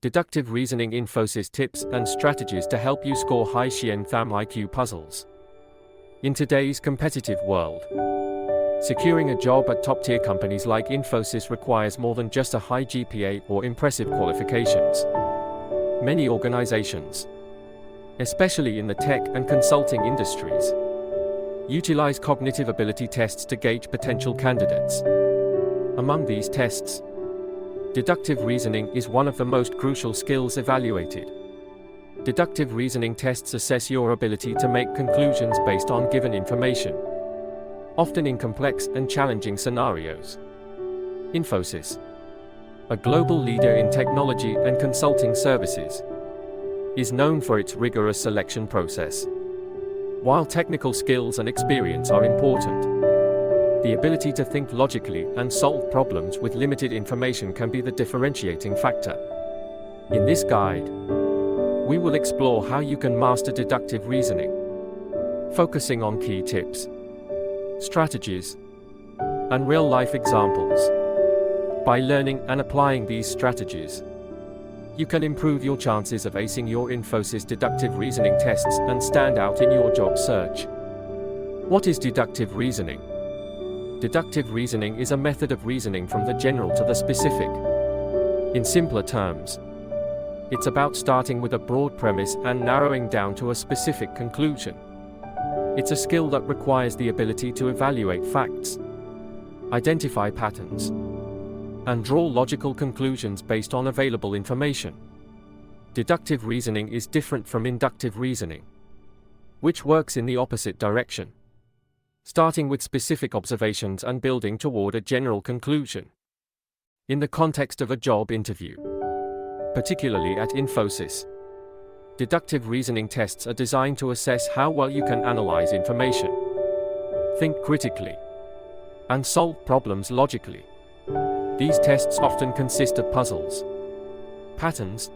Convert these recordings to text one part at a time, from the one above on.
Deductive reasoning Infosys tips and strategies to help you score high Xian Tham IQ puzzles. In today's competitive world, securing a job at top-tier companies like Infosys requires more than just a high GPA or impressive qualifications. Many organizations, especially in the tech and consulting industries, utilize cognitive ability tests to gauge potential candidates. Among these tests, deductive reasoning is one of the most crucial skills evaluated. Deductive reasoning tests assess your ability to make conclusions based on given information, often in complex and challenging scenarios. Infosys, a global leader in technology and consulting services, is known for its rigorous selection process. While technical skills and experience are important, the ability to think logically and solve problems with limited information can be the differentiating factor. In this guide, we will explore how you can master deductive reasoning, focusing on key tips, strategies, and real-life examples. By learning and applying these strategies, you can improve your chances of acing your Infosys deductive reasoning tests and stand out in your job search. What is deductive reasoning? Deductive reasoning is a method of reasoning from the general to the specific. In simpler terms, it's about starting with a broad premise and narrowing down to a specific conclusion. It's a skill that requires the ability to evaluate facts, identify patterns, and draw logical conclusions based on available information. Deductive reasoning is different from inductive reasoning, which works in the opposite direction, starting with specific observations and building toward a general conclusion. In the context of a job interview, particularly at Infosys, deductive reasoning tests are designed to assess how well you can analyze information, think critically, and solve problems logically. These tests often consist of puzzles, patterns,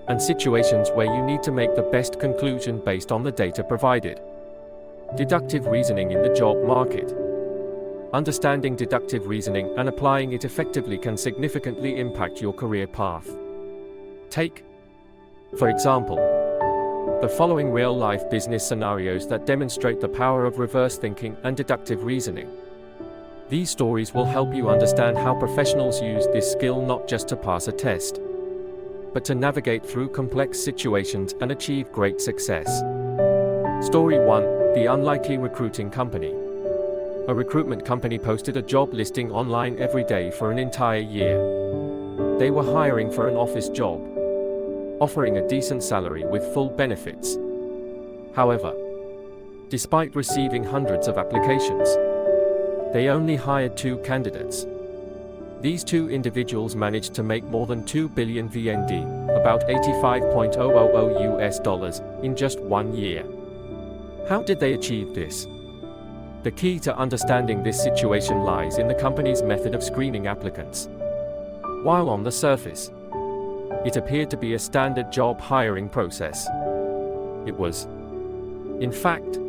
and situations where you need to make the best conclusion based on the data provided. Deductive reasoning in the job market. Understanding deductive reasoning and applying it effectively can significantly impact your career path. Take, for example, the following real-life business scenarios that demonstrate the power of reverse thinking and deductive reasoning. These stories will help you understand how professionals use this skill not just to pass a test, but to navigate through complex situations and achieve great success. Story 1. The Unlikely Recruiting Company. A recruitment company posted a job listing online every day for an entire year. They were hiring for an office job, offering a decent salary with full benefits. However, despite receiving hundreds of applications, they only hired 2 candidates. These 2 individuals managed to make more than 2 billion VND, about $85,000 in just 1 year. How did they achieve this? The key to understanding this situation lies in the company's method of screening applicants. While on the surface, it appeared to be a standard job hiring process, it was, in fact,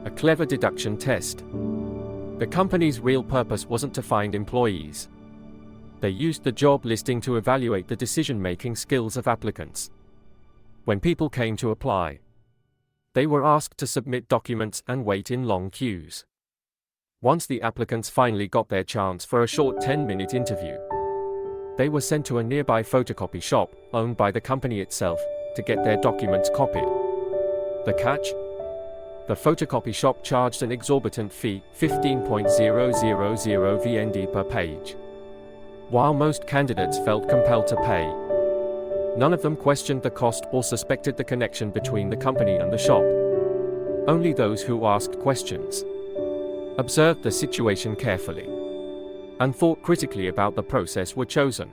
a clever deduction test. The company's real purpose wasn't to find employees. They used the job listing to evaluate the decision-making skills of applicants. When people came to apply, they were asked to submit documents and wait in long queues. Once the applicants finally got their chance for a short 10-minute interview, they were sent to a nearby photocopy shop, owned by the company itself, to get their documents copied. The catch? The photocopy shop charged an exorbitant fee, 15.000 VND per page. While most candidates felt compelled to pay, none of them questioned the cost or suspected the connection between the company and the shop. Only those who asked questions, observed the situation carefully, and thought critically about the process were chosen.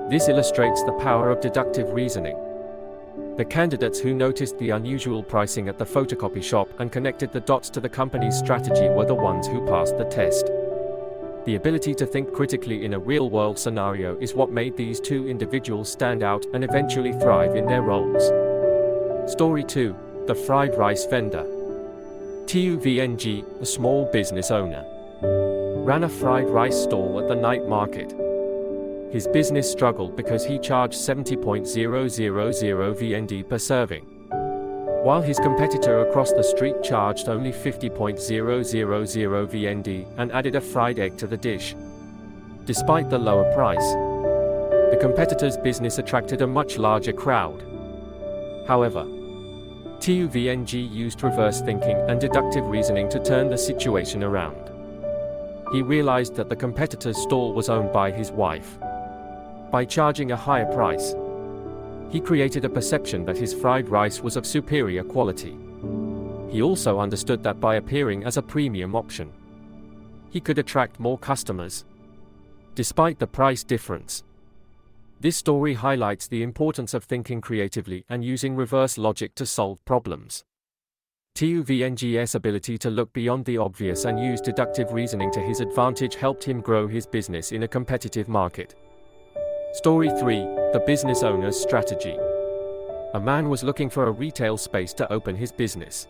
This illustrates the power of deductive reasoning. The candidates who noticed the unusual pricing at the photocopy shop and connected the dots to the company's strategy were the ones who passed the test. The ability to think critically in a real-world scenario is what made these 2 individuals stand out and eventually thrive in their roles. Story 2. The Fried Rice Vendor. TUVNG, a small business owner, ran a fried rice stall at the night market. His business struggled because he charged 70.000 VND per serving, while his competitor across the street charged only 50.000 VND and added a fried egg to the dish. Despite the lower price, the competitor's business attracted a much larger crowd. However, TUVNG used reverse thinking and deductive reasoning to turn the situation around. He realized that the competitor's stall was owned by his wife. By charging a higher price, he created a perception that his fried rice was of superior quality. He also understood that by appearing as a premium option, he could attract more customers, despite the price difference. This story highlights the importance of thinking creatively and using reverse logic to solve problems. TUVNG's ability to look beyond the obvious and use deductive reasoning to his advantage helped him grow his business in a competitive market. Story 3: The Business Owner's Strategy. A man was looking for a retail space to open his business.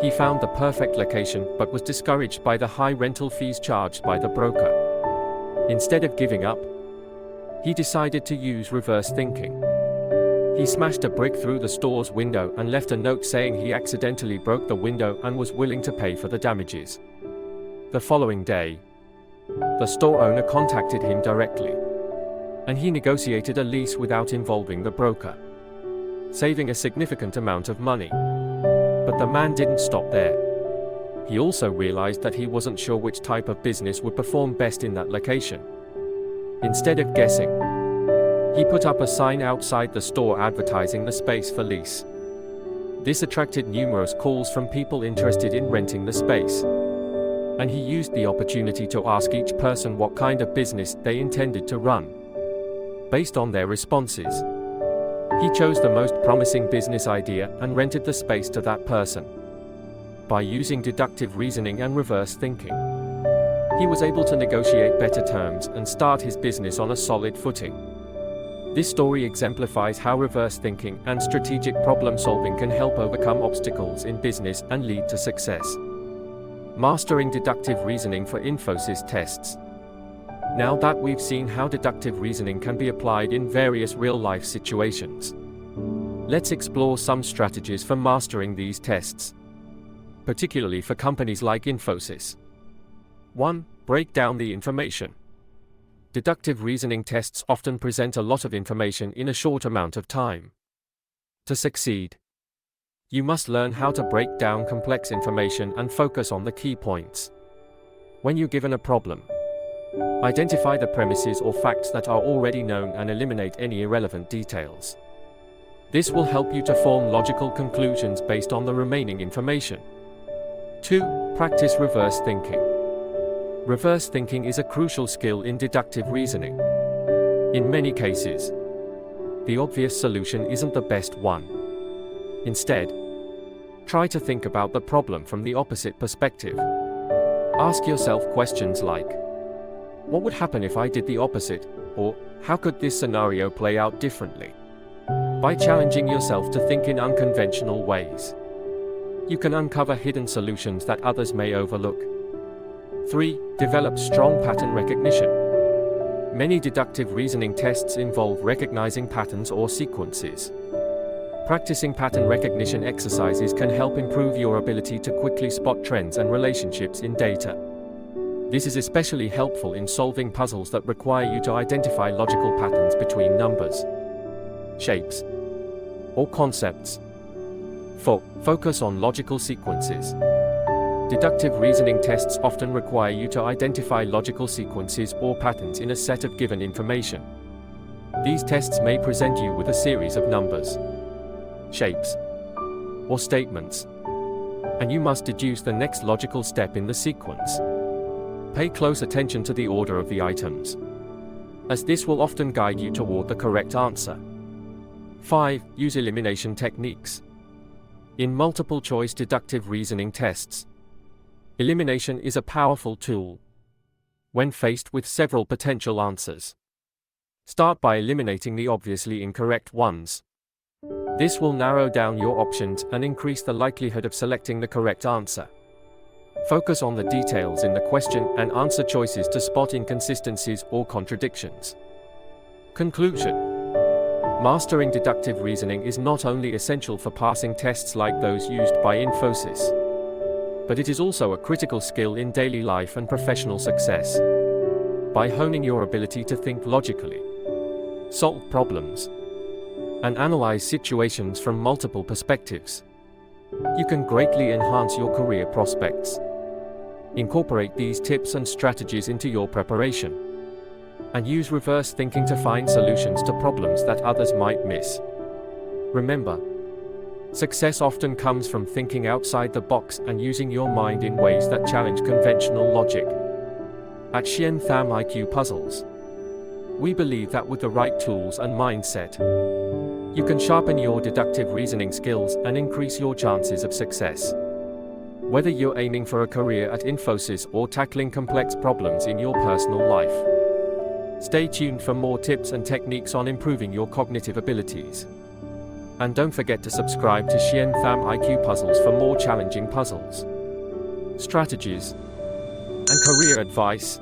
He found the perfect location but was discouraged by the high rental fees charged by the broker. Instead of giving up, he decided to use reverse thinking. He smashed a brick through the store's window and left a note saying he accidentally broke the window and was willing to pay for the damages. The following day, the store owner contacted him directly, and he negotiated a lease without involving the broker, saving a significant amount of money. But the man didn't stop there. He also realized that he wasn't sure which type of business would perform best in that location. Instead of guessing, he put up a sign outside the store advertising the space for lease. This attracted numerous calls from people interested in renting the space, and he used the opportunity to ask each person what kind of business they intended to run. Based on their responses, he chose the most promising business idea and rented the space to that person. By using deductive reasoning and reverse thinking, he was able to negotiate better terms and start his business on a solid footing. This story exemplifies how reverse thinking and strategic problem solving can help overcome obstacles in business and lead to success. Mastering deductive reasoning for Infosys tests. Now that we've seen how deductive reasoning can be applied in various real-life situations, let's explore some strategies for mastering these tests, particularly for companies like Infosys. 1. Break down the information. Deductive reasoning tests often present a lot of information in a short amount of time. To succeed, you must learn how to break down complex information and focus on the key points. When you're given a problem, identify the premises or facts that are already known and eliminate any irrelevant details. This will help you to form logical conclusions based on the remaining information. 2. Practice reverse thinking. Reverse thinking is a crucial skill in deductive reasoning. In many cases, the obvious solution isn't the best one. Instead, try to think about the problem from the opposite perspective. Ask yourself questions like, what would happen if I did the opposite? Or, how could this scenario play out differently? By challenging yourself to think in unconventional ways, you can uncover hidden solutions that others may overlook. 3. Develop strong pattern recognition. Many deductive reasoning tests involve recognizing patterns or sequences. Practicing pattern recognition exercises can help improve your ability to quickly spot trends and relationships in data. This is especially helpful in solving puzzles that require you to identify logical patterns between numbers, shapes, or concepts. 4. Focus on logical sequences. Deductive reasoning tests often require you to identify logical sequences or patterns in a set of given information. These tests may present you with a series of numbers, shapes, or statements, and you must deduce the next logical step in the sequence. Pay close attention to the order of the items, as this will often guide you toward the correct answer. 5. Use elimination techniques. In multiple-choice deductive reasoning tests, elimination is a powerful tool when faced with several potential answers. Start by eliminating the obviously incorrect ones. This will narrow down your options and increase the likelihood of selecting the correct answer. Focus on the details in the question and answer choices to spot inconsistencies or contradictions. Conclusion: mastering deductive reasoning is not only essential for passing tests like those used by Infosys, but it is also a critical skill in daily life and professional success. By honing your ability to think logically, solve problems, and analyze situations from multiple perspectives, you can greatly enhance your career prospects. Incorporate these tips and strategies into your preparation, and use reverse thinking to find solutions to problems that others might miss. Remember, success often comes from thinking outside the box and using your mind in ways that challenge conventional logic. At Xiantham IQ Puzzles, we believe that with the right tools and mindset, you can sharpen your deductive reasoning skills and increase your chances of success. Whether you're aiming for a career at Infosys or tackling complex problems in your personal life, stay tuned for more tips and techniques on improving your cognitive abilities. And don't forget to subscribe to Xiantham IQ Puzzles for more challenging puzzles, strategies, and career advice.